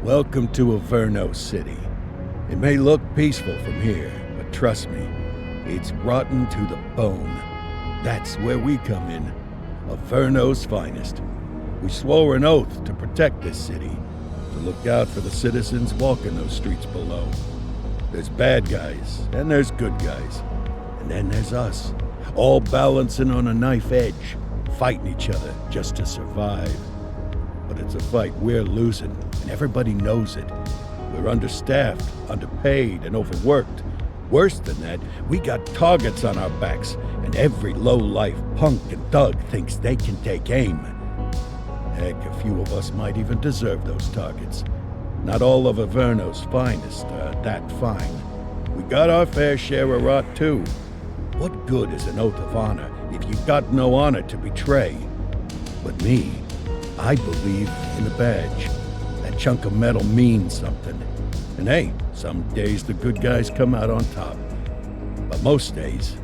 Welcome to Averno City. It may look peaceful from here, but trust me, it's rotten to the bone. That's where we come in. Averno's finest. We swore an oath to protect this city, to look out for the citizens walking those streets below. There's bad guys, and there's good guys. And then there's us, all balancing on a knife edge, fighting each other just to survive. But it's a fight we're losing, and everybody knows it. We're understaffed, underpaid, and overworked. Worse than that, we got targets on our backs, and every low-life punk and thug thinks they can take aim. Heck, a few of us might even deserve those targets. Not all of Averno's finest are that fine. We got our fair share of rot, too. What good is an oath of honor if you got no honor to betray? But me, I believe in the badge. That chunk of metal means something. And hey, some days the good guys come out on top. But most days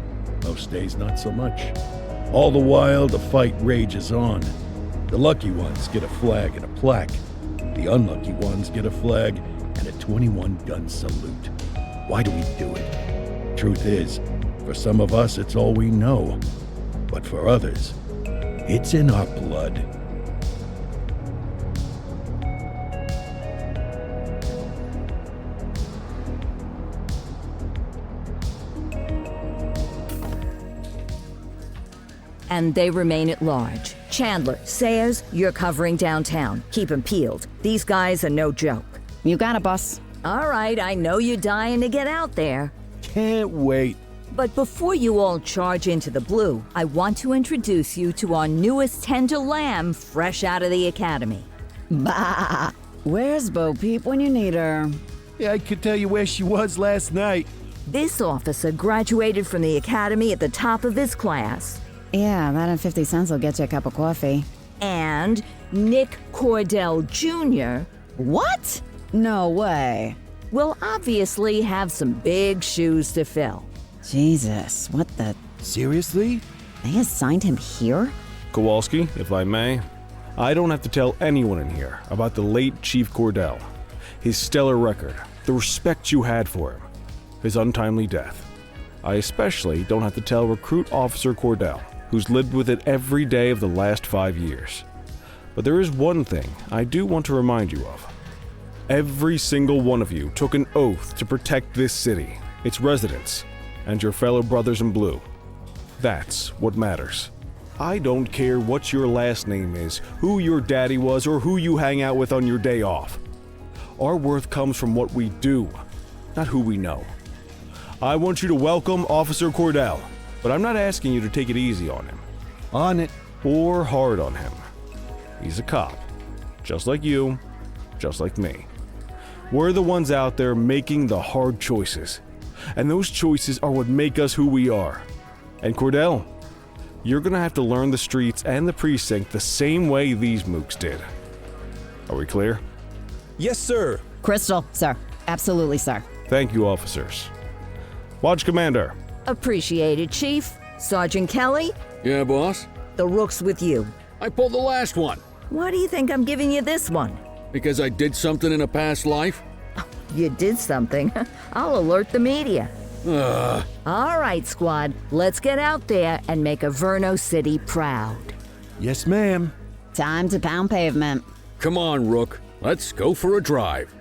not so much. All the while, the fight rages on. The lucky ones get a flag and a plaque. The unlucky ones get a flag and a 21-gun salute. Why do we do it? Truth is, for some of us, it's all we know. But for others, it's in our blood. And they remain at large. Chandler, Sayers, you're covering downtown. Keep 'em peeled. These guys are no joke. You got it, boss. All right, I know you're dying to get out there. Can't wait. But before you all charge into the blue, I want to introduce you to our newest tender lamb fresh out of the academy. Bah! Where's Bo Peep when you need her? Yeah, I could tell you where she was last night. This officer graduated from the academy at the top of his class. Yeah, that and 50 cents will get you a cup of coffee. And Nick Cordell Jr. What? No way. will obviously have some big shoes to fill. Jesus, what the... Seriously? They assigned him here? Kowalski, if I may, I don't have to tell anyone in here about the late Chief Cordell, his stellar record, the respect you had for him, his untimely death. I especially don't have to tell Recruit Officer Cordell, who's lived with it every day of the last 5 years. But there is one thing I do want to remind you of. Every single one of you took an oath to protect this city, its residents, and your fellow brothers in blue. That's what matters. I don't care what your last name is, who your daddy was, or who you hang out with on your day off. Our worth comes from what we do, not who we know. I want you to welcome Officer Cordell, but I'm not asking you to take it easy on him. On it. Or hard on him. He's a cop, just like you, just like me. We're the ones out there making the hard choices, and those choices are what make us who we are. And Cordell, you're gonna have to learn the streets and the precinct the same way these mooks did. Are we clear? Yes, sir. Crystal, sir. Absolutely, sir. Thank you, officers. Watch Commander. Appreciated, Chief. Sergeant Kelly, Yeah, boss? the rook's with you. I pulled the last one. Why do you think I'm giving you this one? Because I did something in a past life? You did something. I'll alert the media. All right, squad. Let's get out there and make Averno City proud. Yes, ma'am. Time to pound pavement. Come on, Rook. Let's go for a drive.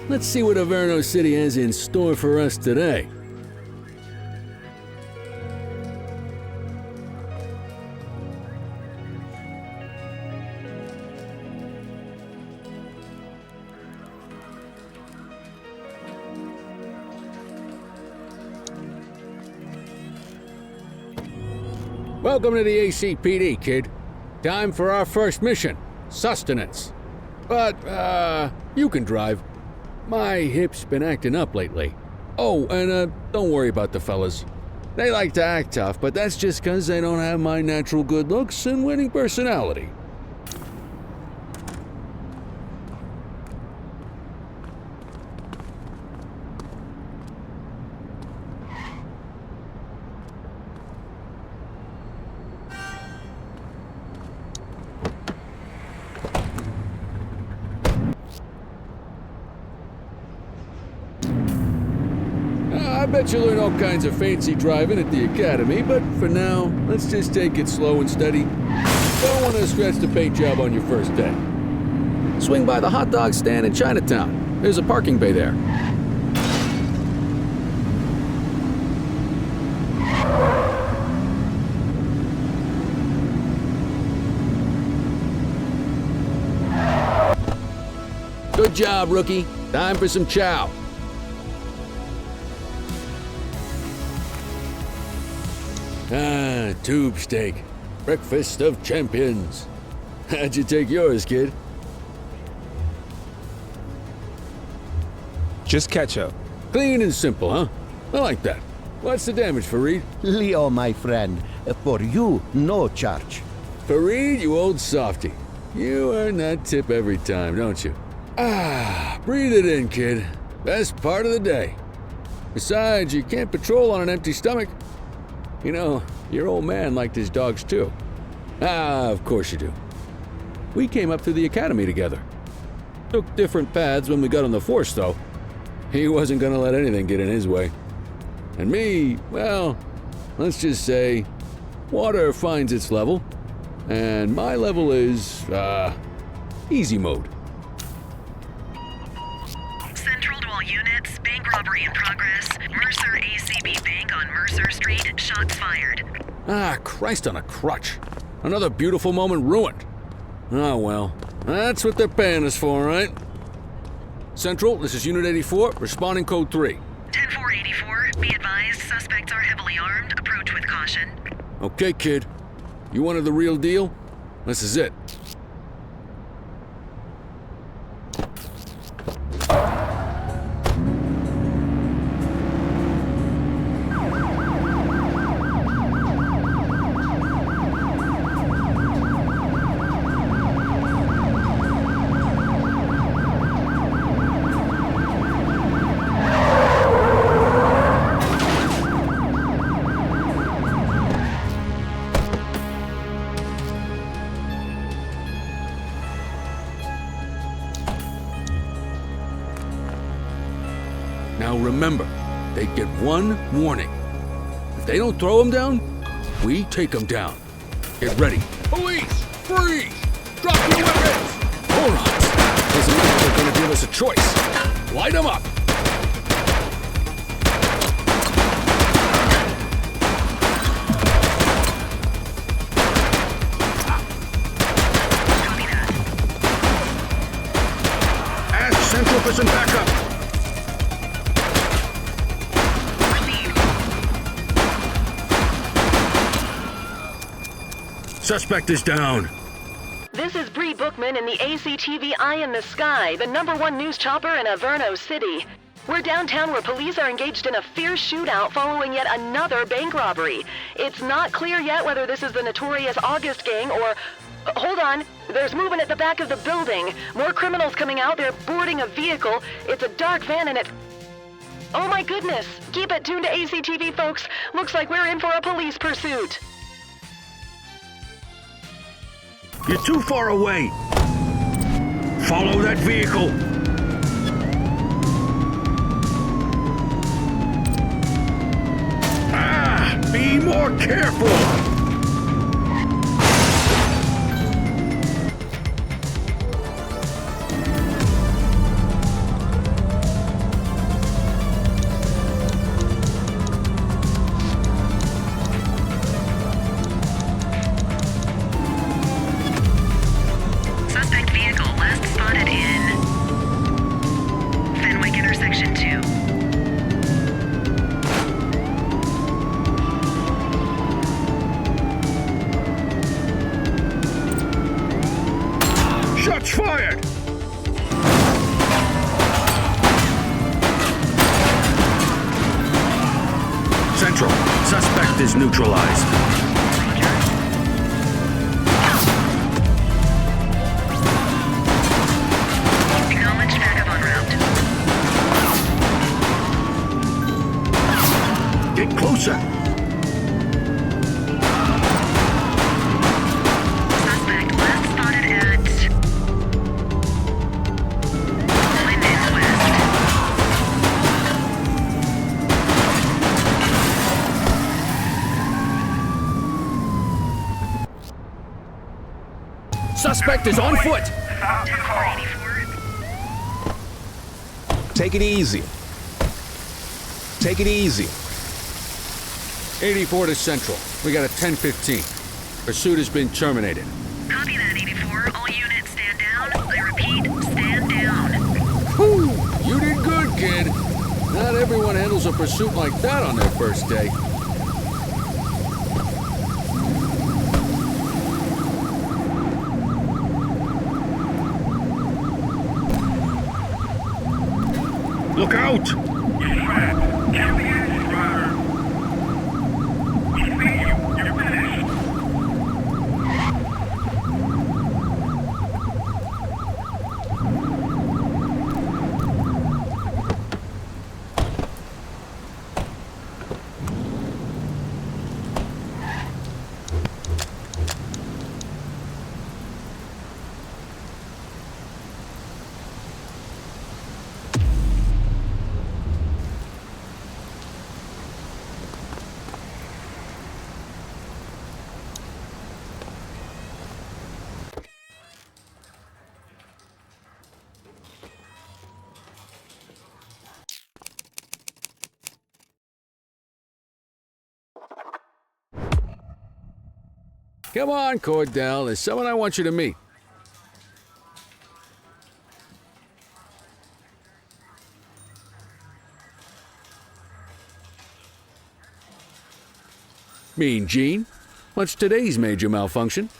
Let's see what Averno City has in store for us today. Welcome to the ACPD, kid. Time for our first mission, sustenance. But, you can drive. My hip's been acting up lately. Oh, and don't worry about the fellas. They like to act tough, but that's just 'cause they don't have my natural good looks and winning personality. I bet you'll learn all kinds of fancy driving at the academy, but for now, let's just take it slow and steady. Don't want to scratch the paint job on your first day. Swing by the hot dog stand in Chinatown. There's a parking bay there. Good job, rookie. Time for some chow. Ah, tube steak. Breakfast of champions. How'd you take yours, kid? Just ketchup. Clean and simple, huh? I like that. What's the damage, Fareed? Leo, my friend, for you, no charge. Fareed, you old softy. You earn that tip every time, don't you? Ah, breathe it in, kid. Best part of the day. Besides, you can't patrol on an empty stomach. You know, your old man liked his dogs too. Ah, of course you do. We came up through the academy together. Took different paths when we got on the force, though. He wasn't gonna let anything get in his way. And me, well, let's just say, water finds its level, and my level is, easy mode. Central to all units, bank robbery in progress. Mercer ACB Bank on Mercer Street, shots fired. Ah, Christ on a crutch. Another beautiful moment ruined. Oh well, that's what they're paying us for, right? Central, this is Unit 84, responding code 3. 10-484, be advised, suspects are heavily armed, approach with caution. Okay, kid. You wanted the real deal? This is it. Now remember, they get one warning. If they don't throw them down, we take them down. Get ready. Police! Freeze! Drop your weapons! Morons! Doesn't look like they're gonna give us a choice. Light them up! Copy that. Ask Central for some backup. Suspect is down. This is Bree Bookman in the ACTV Eye in the Sky, the #1 news chopper in Averno City. We're downtown where police are engaged in a fierce shootout following yet another bank robbery. It's not clear yet whether this is the notorious August gang or... hold on, there's movement at the back of the building. More criminals coming out, they're boarding a vehicle. It's a dark van and it... oh my goodness! Keep it tuned to ACTV, folks. Looks like we're in for a police pursuit. You're too far away. Follow that vehicle. Ah, be more careful. Suspect vehicle last spotted in Fenwick intersection 2. Shots fired. Central, suspect is neutralized. Acknowledged backup en route. Get closer. Suspect last spotted at Linden West. suspect is on foot! 10-4, 84. Take it easy. Take it easy. 84 to Central. We got a 10-15. Pursuit has been terminated. Copy that, 84. All units stand down. I repeat, stand down. Whew! You did good, kid. Not everyone handles a pursuit like that on their first day. Look out! Come on, Cordell. There's someone I want you to meet. Mean Gene? What's today's major malfunction?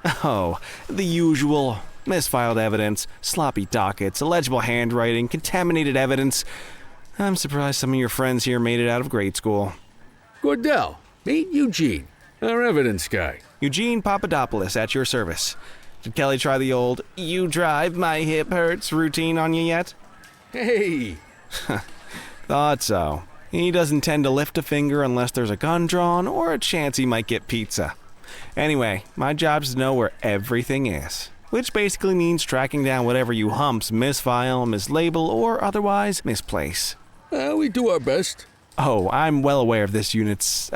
Oh, the usual. Misfiled evidence, sloppy dockets, illegible handwriting, contaminated evidence. I'm surprised some of your friends here made it out of grade school. Cordell, meet Eugene, our evidence guy. Eugene Papadopoulos at your service. Did Kelly try the old, "you drive, my hip hurts" routine on you yet? Hey! Thought so. He doesn't tend to lift a finger unless there's a gun drawn or a chance he might get pizza. Anyway, my job's to know where everything is, which basically means tracking down whatever you humps misfile, mislabel, or otherwise misplace. We do our best. Oh, I'm well aware of this unit's,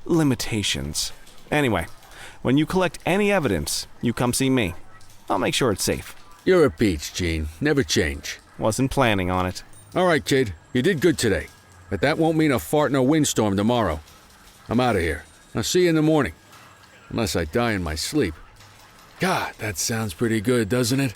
limitations. Anyway, when you collect any evidence, you come see me. I'll make sure it's safe. You're a peach, Gene. Never change. Wasn't planning on it. All right, kid. You did good today. But that won't mean a fart in a windstorm tomorrow. I'm out of here. I'll see you in the morning. Unless I die in my sleep. God, that sounds pretty good, doesn't it?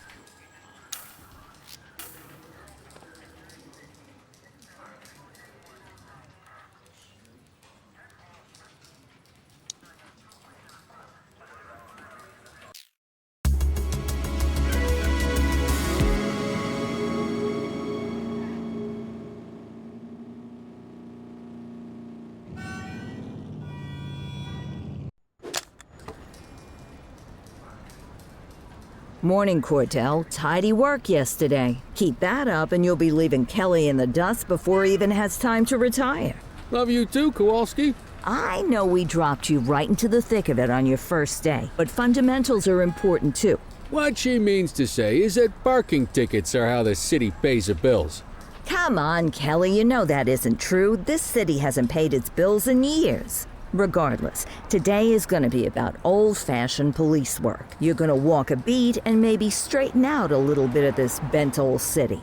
Morning, Cordell. Tidy work yesterday. Keep that up and you'll be leaving Kelly in the dust before he even has time to retire. Love you too, Kowalski. I know we dropped you right into the thick of it on your first day, but fundamentals are important too. What she means to say is that parking tickets are how the city pays the bills. Come on, Kelly, you know that isn't true. This city hasn't paid its bills in years. Regardless, today is going to be about old-fashioned police work. You're going to walk a beat and maybe straighten out a little bit of this bent old city.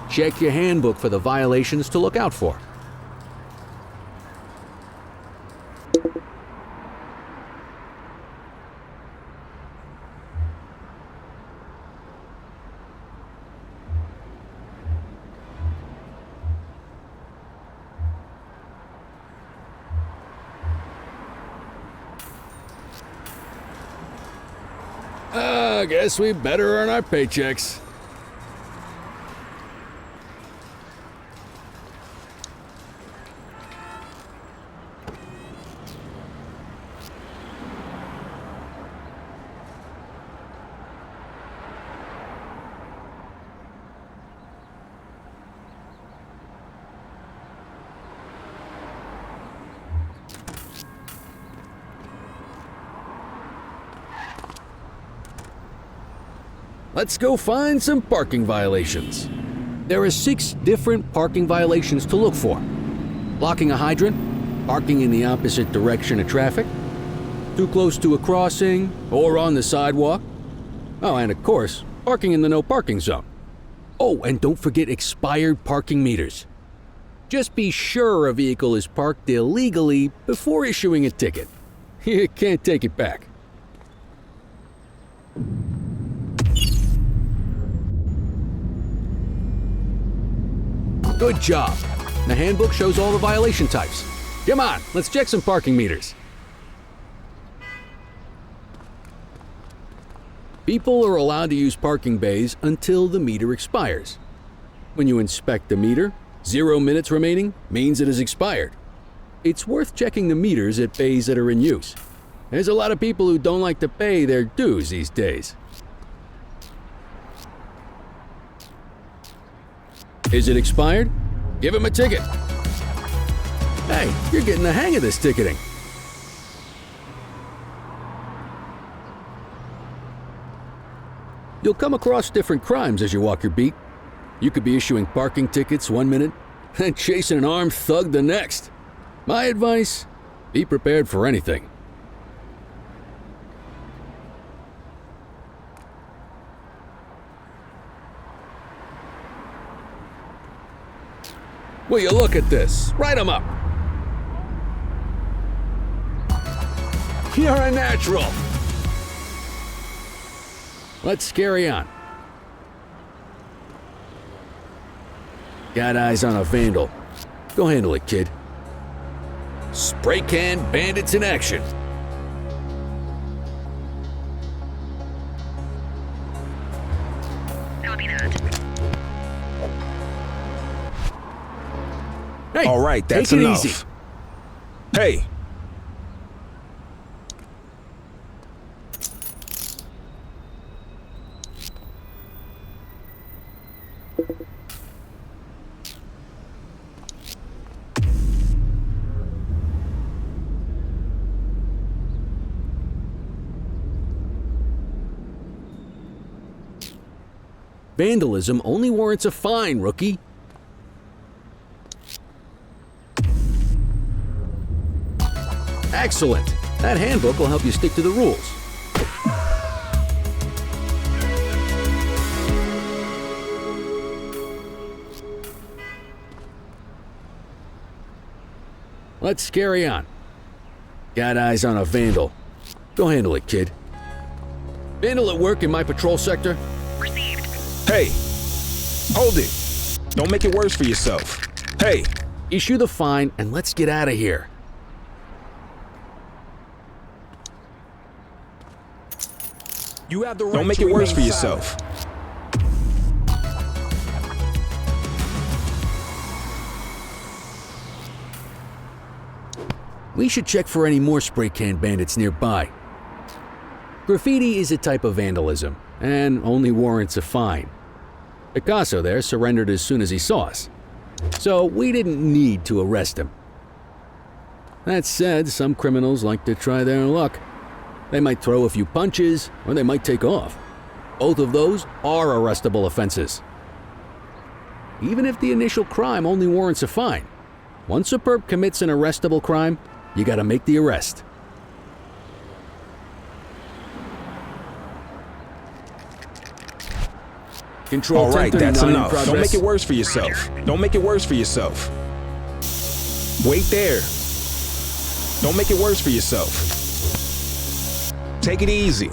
Check your handbook for the violations to look out for. I guess we better earn our paychecks. Let's go find some parking violations. There are 6 different parking violations to look for. Blocking a hydrant, parking in the opposite direction of traffic, too close to a crossing, or on the sidewalk. Oh, and of course, parking in the no parking zone. Oh, and don't forget expired parking meters. Just be sure a vehicle is parked illegally before issuing a ticket. You can't take it back. Good job. The handbook shows all the violation types. Come on, let's check some parking meters. People are allowed to use parking bays until the meter expires. When you inspect the meter, 0 minutes remaining means it has expired. It's worth checking the meters at bays that are in use. There's a lot of people who don't like to pay their dues these days. Is it expired? Give him a ticket. Hey, you're getting the hang of this ticketing. You'll come across different crimes as you walk your beat. You could be issuing parking tickets 1 minute and chasing an armed thug the next. My advice, be prepared for anything. Will you look at this? Write 'em up. You're a natural. Let's carry on. Got eyes on a vandal. Go handle it, kid. Spray can bandits in action. Copy that. Hey, All right, that's take it enough. easy. Hey, Vandalism only warrants a fine, rookie. Excellent. That handbook will help you stick to the rules. Let's carry on. Got eyes on a vandal. Go handle it, kid. Vandal at work in my patrol sector? Received. hey, hold it. Don't make it worse for yourself. Hey, Issue the fine and let's get out of here. you have the right. Don't make it worse for yourself. We should check for any more spray can bandits nearby. Graffiti is a type of vandalism and only warrants a fine. Picasso there surrendered as soon as he saw us, so we didn't need to arrest him. That said, some criminals like to try their luck. They might throw a few punches or they might take off. Both of those are arrestable offenses. Even if the initial crime only warrants a fine, once a perp commits an arrestable crime, you gotta make the arrest. Control All right, that's 1039 in enough. Don't progress. make it worse for yourself. Don't make it worse for yourself. Wait there. Don't make it worse for yourself. Take it easy.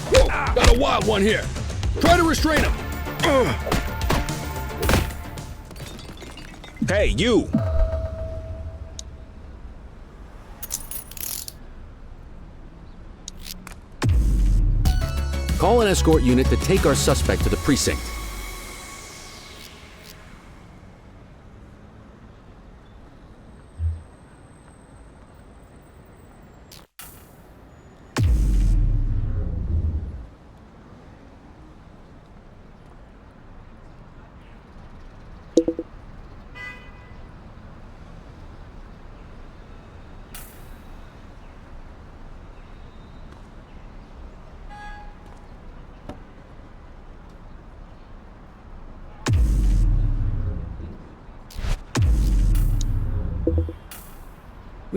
Whoa, got a wild one here. Try to restrain him. Hey, you. Call an escort unit to take our suspect to the precinct.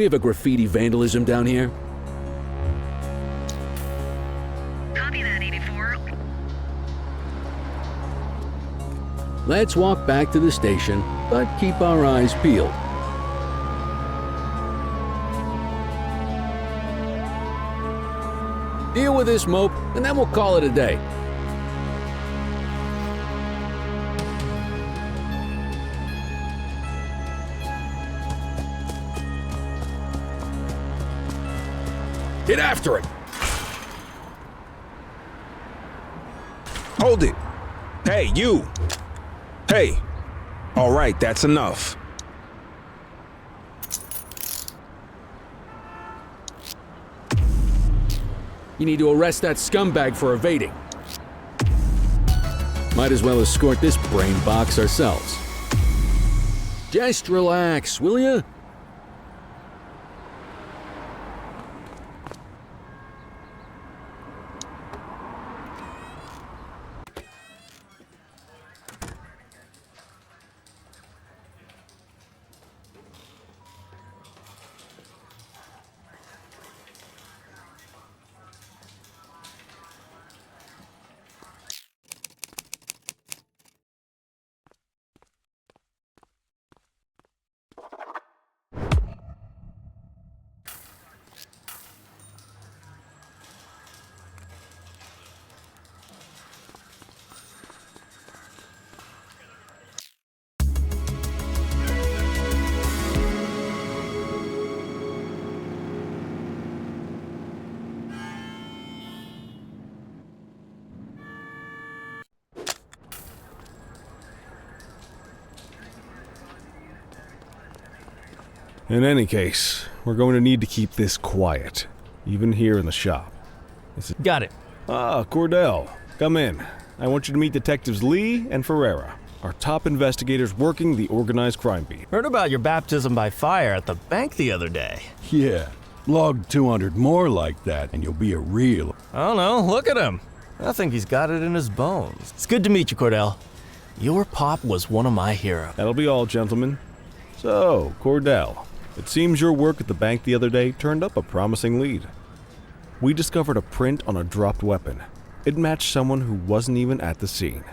We have a graffiti vandalism down here. Copy that, 84. Let's walk back to the station, but keep our eyes peeled. Deal with this mope, and then we'll call it a day. Get after him! Hold it! Hey, you! Hey! All right, that's enough. You need to arrest that scumbag for evading. Might as well escort this brain box ourselves. Just relax, will ya? In any case, we're going to need to keep this quiet, even here in the shop. Got it. Ah, Cordell, come in. I want you to meet Detectives Lee and Ferreira, our top investigators working the organized crime beat. Heard about your baptism by fire at the bank the other day. Yeah, log 200 more like that, and you'll be a real... I don't know, look at him. I think he's got it in his bones. It's good to meet you, Cordell. Your pop was one of my heroes. That'll be all, gentlemen. So, Cordell, it seems your work at the bank the other day turned up a promising lead. We discovered a print on a dropped weapon. It matched someone who wasn't even at the scene.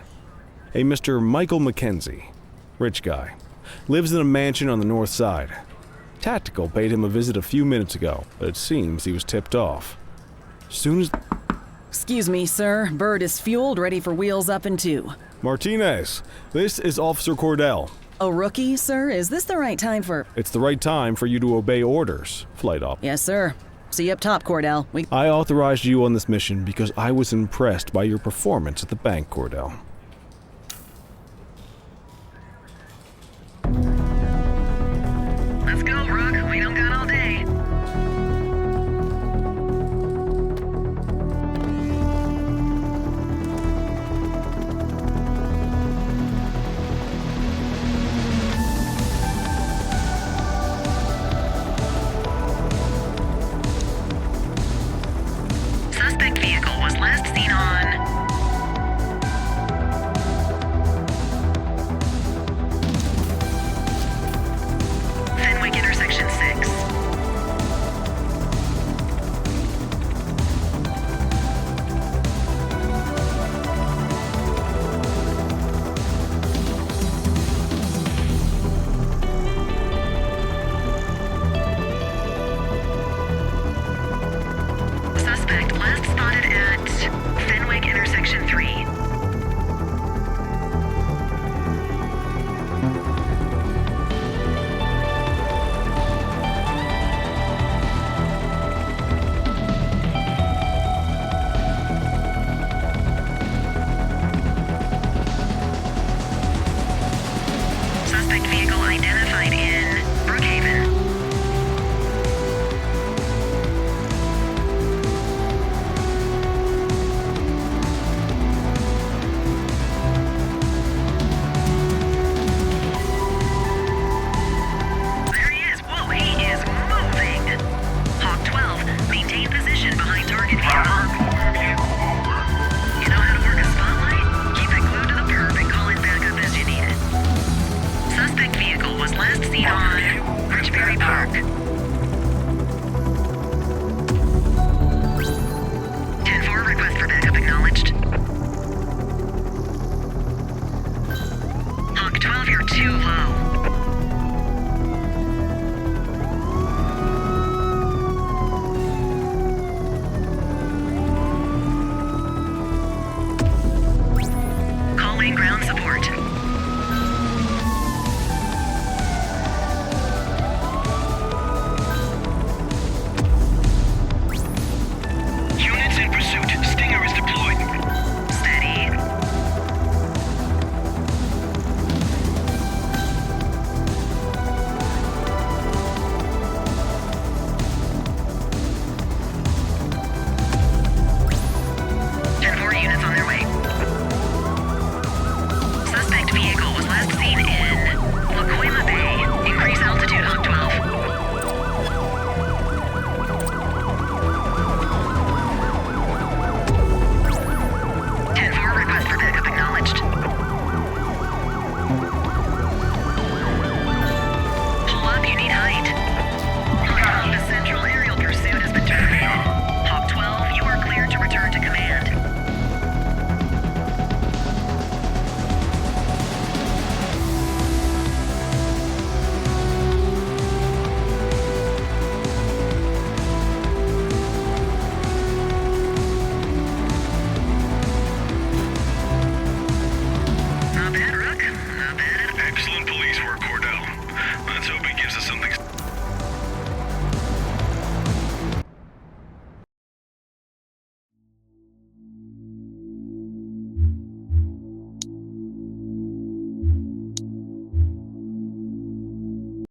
A Mr. Michael Mackenzie, rich guy, lives in a mansion on the north side. Tactical paid him a visit a few minutes ago, but it seems he was tipped off. Soon as... Excuse me, sir. Bird is fueled, ready for wheels up in 2. Martinez, this is Officer Cordell. A rookie, sir? Is this the right time for... It's the right time for you to obey orders, Flight Op. Yes, sir. See you up top, Cordell. I authorized you on this mission because I was impressed by your performance at the bank, Cordell. Let's go, Rook. We don't got all day. Suspect vehicle was last seen on... Fenwick intersection 6. Suspect last spotted at Fenwick intersection 3. Suspect vehicle identified in Brookhaven. There he is. Whoa, he is moving. Hawk 12, maintain position behind target vehicle.